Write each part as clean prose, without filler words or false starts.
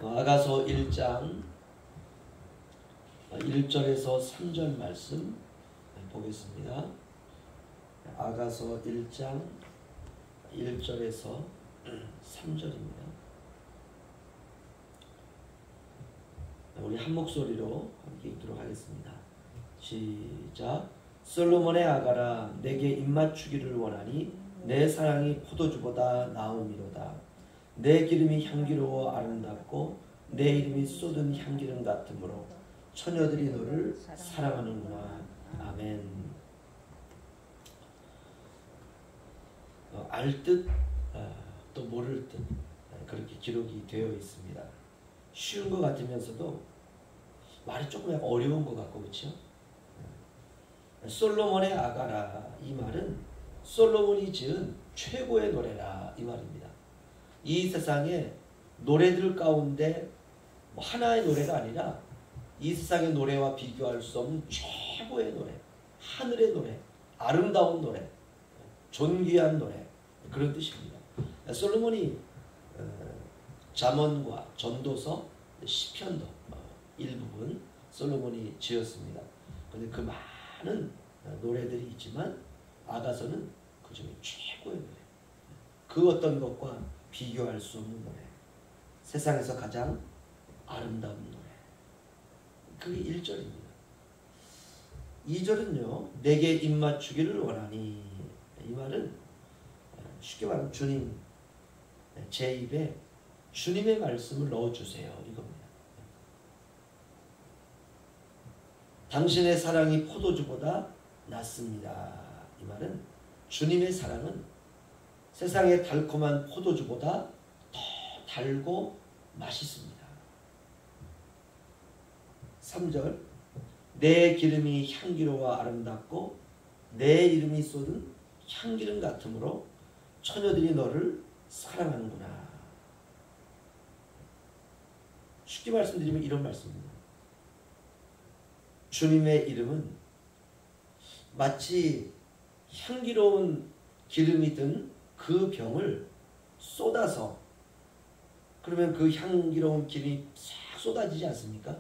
아가서 1장 1절에서 3절 말씀 보겠습니다. 아가서 1장 1절에서 3절입니다. 우리 한 목소리로 함께 읽도록 하겠습니다. 시작. 솔로몬의 아가라, 내게 입맞추기를 원하니 내 사랑이 포도주보다 나음이로다. 내 기름이 향기로워 아름답고 내 이름이 쏟은 향기름 같으므로 처녀들이 너를 사랑하는구나. 아멘. 알듯 또 모를 듯 그렇게 기록이 되어 있습니다. 쉬운 것 같으면서도 말이 조금 어려운 것 같고, 그렇죠? 솔로몬의 아가라, 이 말은 솔로몬이 지은 최고의 노래라, 이 말입니다. 이 세상에 노래들 가운데 하나의 노래가 아니라 이 세상의 노래와 비교할 수 없는 최고의 노래, 하늘의 노래, 아름다운 노래, 존귀한 노래, 그런 뜻입니다. 솔로몬이 잠언과 전도서, 시편도 일부분 솔로몬이 지었습니다. 그런데 그 많은 노래들이 있지만 아가서는 그 중에 최고의 노래, 그 어떤 것과 비교할 수 없는 노래, 세상에서 가장 아름다운 노래, 그게 1절입니다. 2절은요, 내게 입맞추기를 원하니, 이 말은 쉽게 말하면 주님, 제 입에 주님의 말씀을 넣어주세요, 이겁니다. 당신의 사랑이 포도주보다 낫습니다. 이 말은 주님의 사랑은 세상의 달콤한 포도주보다 더 달고 맛있습니다. 3절, 내 기름이 향기로워 아름답고 내 이름이 쏟은 향기름 같으므로 처녀들이 너를 사랑하는구나. 쉽게 말씀드리면 이런 말씀입니다. 주님의 이름은 마치 향기로운 기름이 든 그 병을 쏟아서, 그러면 그 향기로운 기름이 싹 쏟아지지 않습니까?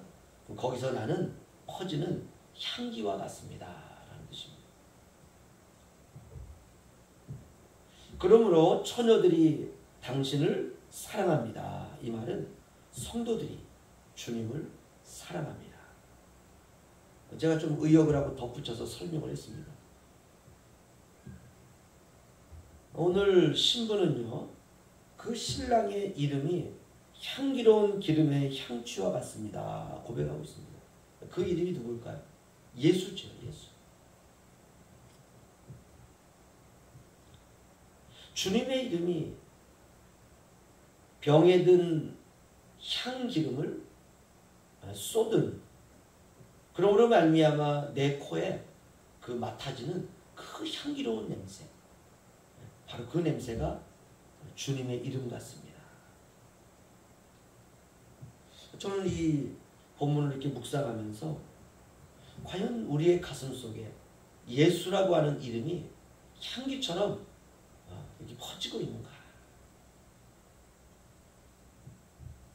거기서 나는 퍼지는 향기와 같습니다 라는 뜻입니다. 그러므로 처녀들이 당신을 사랑합니다. 이 말은 성도들이 주님을 사랑합니다. 제가 좀 의역을 하고 덧붙여서 설명을 했습니다. 오늘 신부는요, 그 신랑의 이름이 향기로운 기름의 향취와 같습니다 고백하고 있습니다. 그 이름이 누굴까요? 예수죠, 예수. 주님의 이름이 병에 든 향기름을 쏟은, 그러므로 말미암아 내 코에 그 맡아지는 그 향기로운 냄새, 바로 그 냄새가 주님의 이름 같습니다. 저는 이 본문을 이렇게 묵상하면서 과연 우리의 가슴 속에 예수라고 하는 이름이 향기처럼 이렇게 퍼지고 있는가?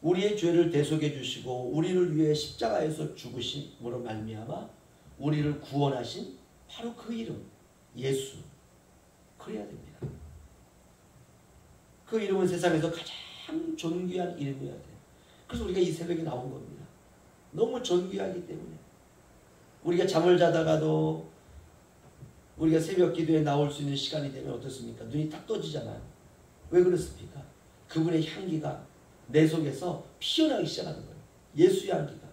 우리의 죄를 대속해 주시고 우리를 위해 십자가에서 죽으심으로 말미암아 우리를 구원하신 바로 그 이름, 예수. 그래야 됩니다. 그 이름은 세상에서 가장 존귀한 이름이어야 돼요. 그래서 우리가 이 새벽에 나온 겁니다. 너무 존귀하기 때문에. 우리가 잠을 자다가도 우리가 새벽 기도에 나올 수 있는 시간이 되면 어떻습니까? 눈이 딱 떠지잖아요. 왜 그렇습니까? 그분의 향기가 내 속에서 피어나기 시작하는 거예요. 예수의 향기가.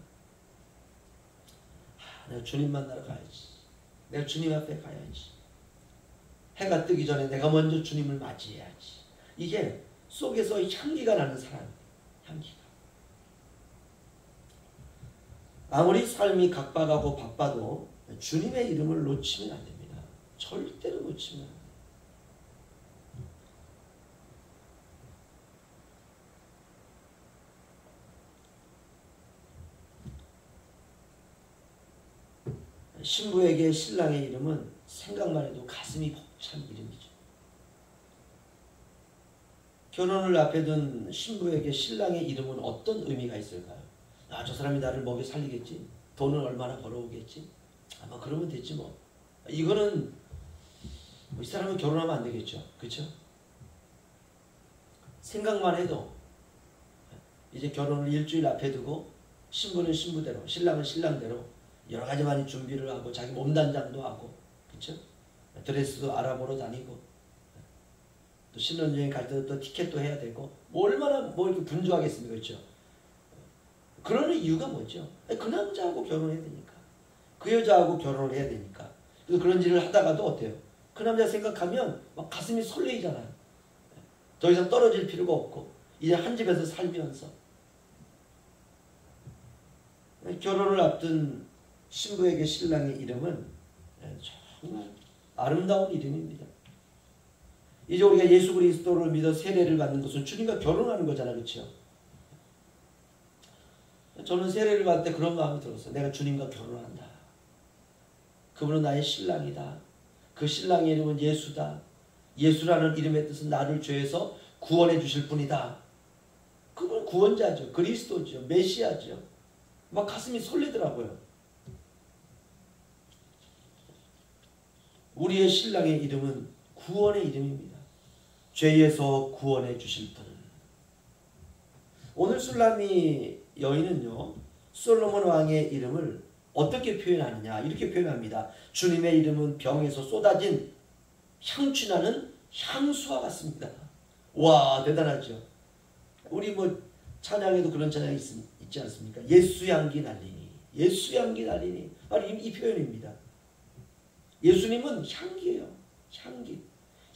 내가 주님 만나러 가야지. 내가 주님 앞에 가야지. 해가 뜨기 전에 내가 먼저 주님을 맞이해야지. 이게 속에서 향기가 나는 사람이에요. 향기가. 아무리 삶이 각박하고 바빠도 주님의 이름을 놓치면 안 됩니다. 절대로 놓치면 안 돼요. 신부에게 신랑의 이름은 생각만 해도 가슴이 벅찬 이름이죠. 결혼을 앞에 둔 신부에게 신랑의 이름은 어떤 의미가 있을까요? 아, 저 사람이 나를 먹여 살리겠지. 돈을 얼마나 벌어오겠지. 아마 그러면 됐지 뭐. 이거는 이 사람은 결혼하면 안 되겠죠. 그렇죠? 생각만 해도 이제 결혼을 일주일 앞에 두고 신부는 신부대로, 신랑은 신랑대로 여러 가지 많이 준비를 하고 자기 몸단장도 하고, 그렇죠? 드레스도 알아보러 다니고, 또 신혼여행 갈 때도 또 티켓도 해야 되고, 뭐 얼마나 뭐 이렇게 분주하겠습니까, 그렇죠? 그러는 이유가 뭐죠? 그 남자하고 결혼해야 되니까, 그 여자하고 결혼을 해야 되니까. 그래서 그런 일을 하다가도 어때요? 그 남자 생각하면 막 가슴이 설레이잖아요. 더 이상 떨어질 필요가 없고 이제 한 집에서 살면서. 결혼을 앞둔 신부에게 신랑의 이름은 정말 아름다운 이름입니다. 이제 우리가 예수 그리스도를 믿어 세례를 받는 것은 주님과 결혼하는 거잖아요. 그렇죠? 저는 세례를 받을 때 그런 마음이 들었어요. 내가 주님과 결혼한다. 그분은 나의 신랑이다. 그 신랑의 이름은 예수다. 예수라는 이름의 뜻은 나를 죄에서 구원해 주실 분이다. 그분 구원자죠. 그리스도죠. 메시아죠. 막 가슴이 설레더라고요. 우리의 신랑의 이름은 구원의 이름입니다. 죄에서 구원해 주실 분. 오늘 술라미 여인은요, 솔로몬 왕의 이름을 어떻게 표현하느냐, 이렇게 표현합니다. 주님의 이름은 병에서 쏟아진 향취나는 향수와 같습니다. 와, 대단하죠. 우리 뭐 찬양에도 그런 찬양이 있지 않습니까? 예수 향기 날리니, 예수 향기 날리니. 바로 이 표현입니다. 예수님은 향기예요. 향기.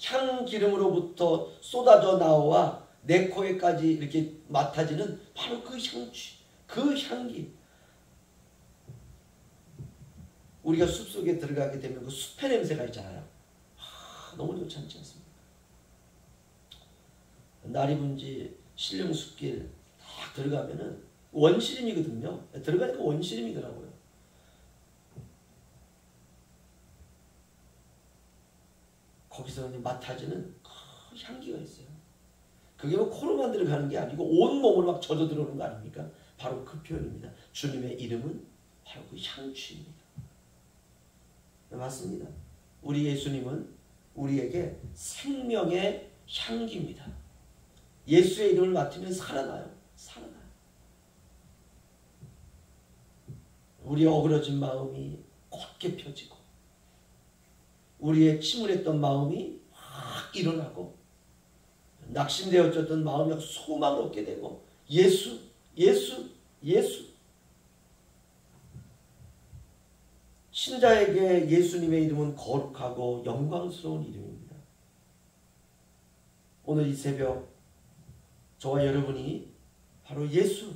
향기름으로부터 쏟아져 나와 내 코에까지 이렇게 맡아지는 바로 그 향취, 그 향기. 우리가 숲속에 들어가게 되면 그 숲의 냄새가 있잖아요. 너무 좋지 않습니까? 나리분지 신령숲길 딱 들어가면은 원시림이거든요. 들어가니까 원시림이더라고요. 거기서 맡아지는 그 향기가 있어요. 그게 뭐 코로만 들어가는 게 아니고 온 몸을 막 젖어 들어오는 거 아닙니까? 바로 그 표현입니다. 주님의 이름은 바로 그 향취입니다. 맞습니다. 우리 예수님은 우리에게 생명의 향기입니다. 예수의 이름을 맡으면 살아나요. 살아나요. 우리의 어그러진 마음이 곧게 펴지고, 우리의 침울했던 마음이 확 일어나고, 낙심되어졌던 마음이 소망을 얻게 되고, 예수, 예수, 예수. 신자에게 예수님의 이름은 거룩하고 영광스러운 이름입니다. 오늘 이 새벽 저와 여러분이 바로 예수,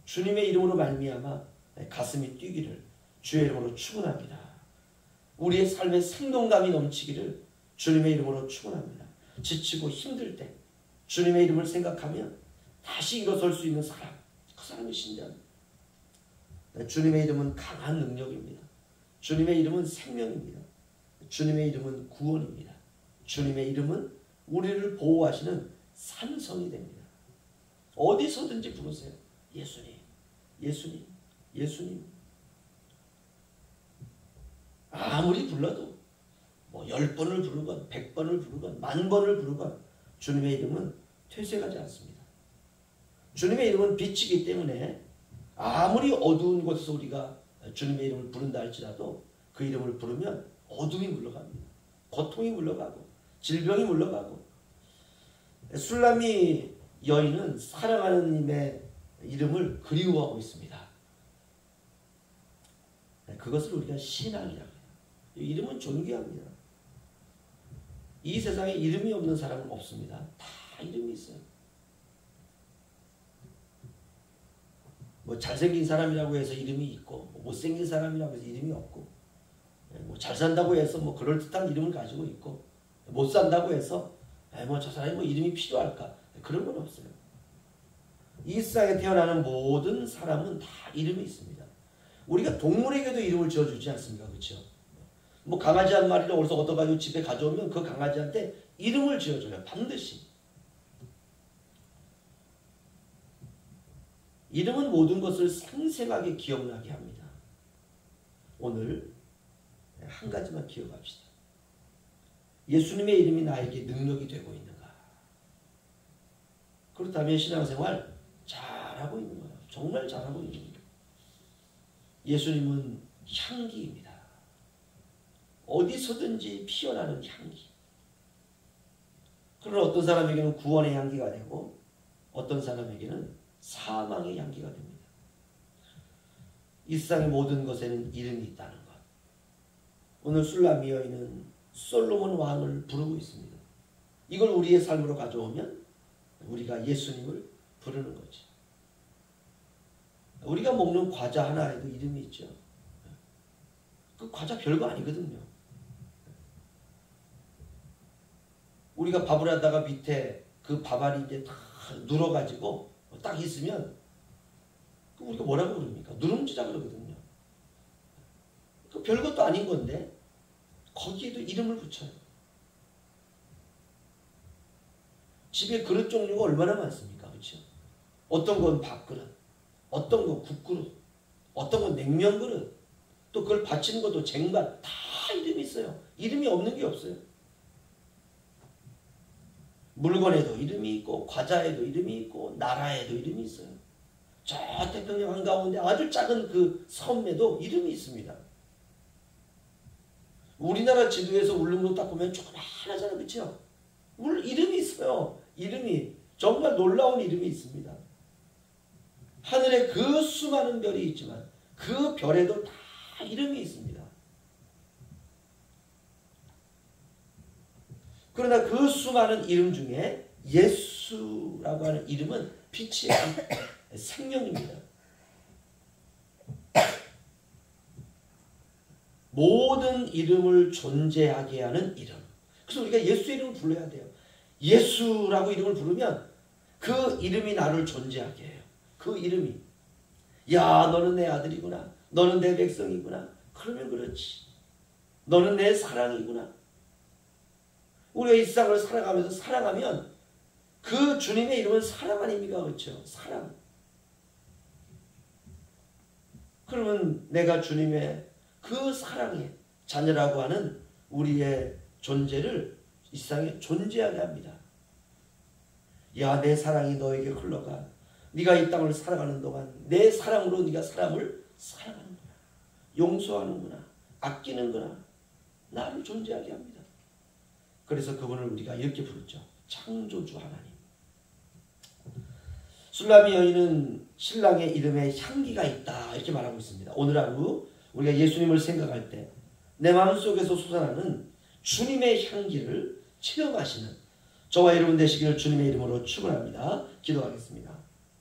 주님의 이름으로 말미암아 가슴이 뛰기를 주의 이름으로 축원합니다. 우리의 삶에 생동감이 넘치기를 주님의 이름으로 축원합니다. 지치고 힘들 때 주님의 이름을 생각하면 다시 일어설 수 있는 사람, 그 사람이 신자입니다. 주님의 이름은 강한 능력입니다. 주님의 이름은 생명입니다. 주님의 이름은 구원입니다. 주님의 이름은 우리를 보호하시는 산성이 됩니다. 어디서든지 부르세요. 예수님, 예수님, 예수님. 아무리 불러도 뭐 10번을 부르건 100번을 부르건 10,000번을 부르건 주님의 이름은 퇴색하지 않습니다. 주님의 이름은 빛이기 때문에 아무리 어두운 곳에서 우리가 주님의 이름을 부른다 할지라도 그 이름을 부르면 어둠이 물러갑니다. 고통이 물러가고 질병이 물러가고. 술라미 여인은 사랑하는 님의 이름을 그리워하고 있습니다. 그것을 우리가 신앙이라고 해요. 이름은 존귀합니다. 이 세상에 이름이 없는 사람은 없습니다. 다 이름이 있어요. 뭐 잘생긴 사람이라고 해서 이름이 있고, 뭐 못생긴 사람이라고 해서 이름이 없고, 뭐 잘 산다고 해서 뭐 그럴듯한 이름을 가지고 있고, 못 산다고 해서 뭐 저 사람이 뭐 이름이 필요할까? 그런 건 없어요. 이 세상에 태어나는 모든 사람은 다 이름이 있습니다. 우리가 동물에게도 이름을 지어주지 않습니까? 그렇죠? 뭐 강아지 한 마리를 어디서 얻어가지고 집에 가져오면 그 강아지한테 이름을 지어줘요. 반드시. 이름은 모든 것을 생생하게 기억나게 합니다. 오늘 한 가지만 기억합시다. 예수님의 이름이 나에게 능력이 되고 있는가? 그렇다면 신앙생활 잘하고 있는 거예요. 정말 잘하고 있는 거예요. 예수님은 향기입니다. 어디서든지 피어나는 향기. 그러나 어떤 사람에게는 구원의 향기가 되고 어떤 사람에게는 사망의 향기가 됩니다. 이 세상의 모든 것에는 이름이 있다는 것. 오늘 술람 여인은 솔로몬 왕을 부르고 있습니다. 이걸 우리의 삶으로 가져오면 우리가 예수님을 부르는 거지. 우리가 먹는 과자 하나에도 이름이 있죠. 그 과자 별거 아니거든요. 우리가 밥을 하다가 밑에 그 밥알이 이제 다 눌어가지고 딱 있으면 우리가 뭐라고 부릅니까? 누룽지라 그러거든요. 그 별것도 아닌 건데 거기에도 이름을 붙여요. 집에 그릇 종류가 얼마나 많습니까? 그렇죠? 어떤 건 밥그릇, 어떤 건 국그릇, 어떤 건 냉면 그릇, 또 그걸 받치는 것도 쟁반, 다 이름이 있어요. 이름이 없는 게 없어요. 물건에도 이름이 있고 과자에도 이름이 있고 나라에도 이름이 있어요. 저 태평양 한가운데 아주 작은 그 섬에도 이름이 있습니다. 우리나라 지도에서 울릉도 딱 보면 조그마하잖아요. 그렇죠? 이름이 있어요. 이름이 정말 놀라운 이름이 있습니다. 하늘에 그 수많은 별이 있지만 그 별에도 다 이름이 있습니다. 그러나 그 수많은 이름 중에 예수라고 하는 이름은 빛이 생명입니다. 모든 이름을 존재하게 하는 이름. 그래서 우리가 예수 이름을 불러야 돼요. 예수라고 이름을 부르면 그 이름이 나를 존재하게 해요. 그 이름이. 야, 너는 내 아들이구나. 너는 내 백성이구나. 그러면 그렇지. 너는 내 사랑이구나. 우리가 이 세상을 살아가면서 사랑하면 그 주님의 이름은 사랑 아닙니까? 그렇죠? 사랑. 그러면 내가 주님의 그 사랑의 자녀라고 하는 우리의 존재를 이 세상에 존재하게 합니다. 야, 내 사랑이 너에게 흘러가. 네가 이 땅을 살아가는 동안 내 사랑으로 네가 사람을 사랑하는구나. 용서하는구나. 아끼는구나. 나를 존재하게 합니다. 그래서 그분을 우리가 이렇게 부르죠. 창조주 하나님. 술람이 여인은 신랑의 이름에 향기가 있다 이렇게 말하고 있습니다. 오늘 하루 우리가 예수님을 생각할 때 내 마음속에서 솟아나는 주님의 향기를 체험하시는 저와 여러분 되시기를 주님의 이름으로 축원합니다. 기도하겠습니다.